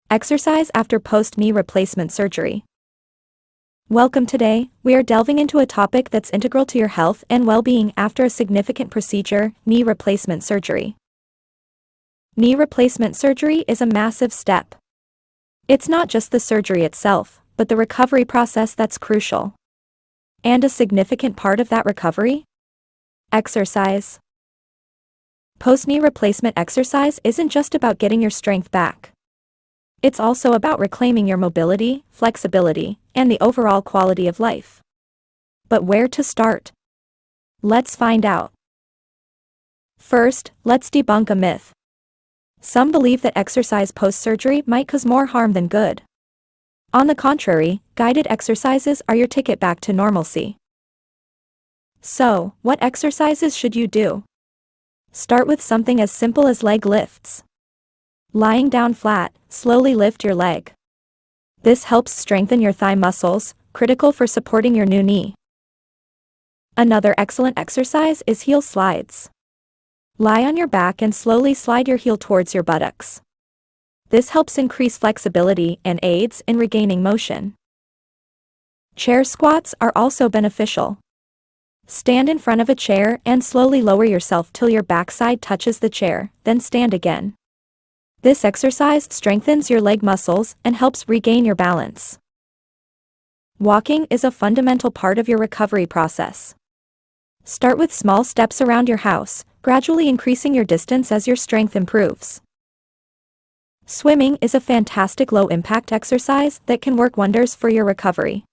Exercise after post-knee replacement surgery. Welcome. Today, we are delving into a topic that's integral to your health and well-being after a significant procedure, knee replacement surgery. Knee replacement surgery is a massive step. It's not just the surgery itself, but the recovery process that's crucial. And a significant part of that recovery? Exercise. Post-knee replacement exercise isn't just about getting your strength back. It's also about reclaiming your mobility, flexibility, and the overall quality of life. But where to start? Let's find out. First, let's debunk a myth. Some believe that exercise post-surgery might cause more harm than good. On the contrary, guided exercises are your ticket back to normalcy. So, what exercises should you do? Start with something as simple as leg lifts. Lying down flat, slowly lift your leg. This helps strengthen your thigh muscles, critical for supporting your new knee. Another excellent exercise is heel slides. Lie on your back and slowly slide your heel towards your buttocks. This helps increase flexibility and aids in regaining motion. Chair squats are also beneficial. Stand in front of a chair and slowly lower yourself till your backside touches the chair, then stand again. This exercise strengthens your leg muscles and helps regain your balance. Walking is a fundamental part of your recovery process. Start with small steps around your house, gradually increasing your distance as your strength improves. Swimming is a fantastic low-impact exercise that can work wonders for your recovery.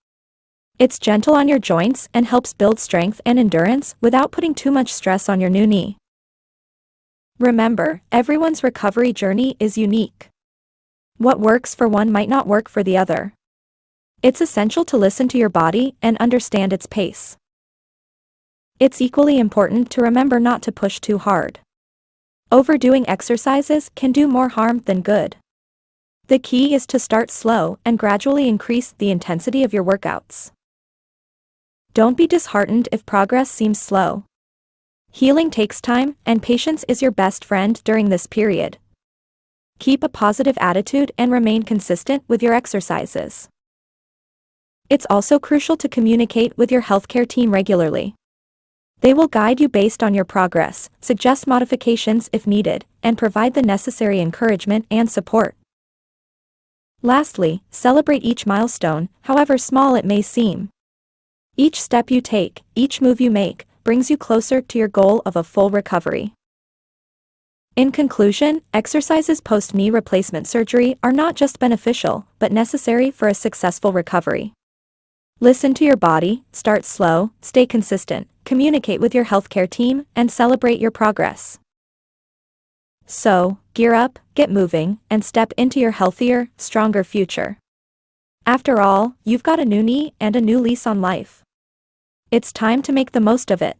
It's gentle on your joints and helps build strength and endurance without putting too much stress on your new knee. Remember, everyone's recovery journey is unique. What works for one might not work for the other. It's essential to listen to your body and understand its pace. It's equally important to remember not to push too hard. Overdoing exercises can do more harm than good. The key is to start slow and gradually increase the intensity of your workouts. Don't be disheartened if progress seems slow. Healing takes time, and patience is your best friend during this period. Keep a positive attitude and remain consistent with your exercises. It's also crucial to communicate with your healthcare team regularly. They will guide you based on your progress, suggest modifications if needed, and provide the necessary encouragement and support. Lastly, celebrate each milestone, however small it may seem. Each step you take, each move you make, brings you closer to your goal of a full recovery. In conclusion, exercises post-knee replacement surgery are not just beneficial, but necessary for a successful recovery. Listen to your body, start slow, stay consistent, communicate with your healthcare team, and celebrate your progress. So, gear up, get moving, and step into your healthier, stronger future. After all, you've got a new knee and a new lease on life. It's time to make the most of it.